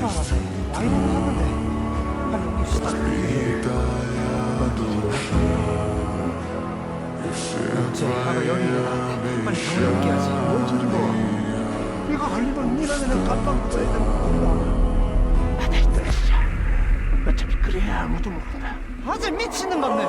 알았네. 많이 먹었는데. 빨리 옮깁시다. 어째 나가 여기 일어났네. 빨리 병원에 옮겨야지. 뭔 소리 뭐. 이거 걸리면 니네는 깜빡 써야 되는 거구나. 아들 떨어지자. 어차피 그래야 아무도 모른다. 아재 미치는 건데.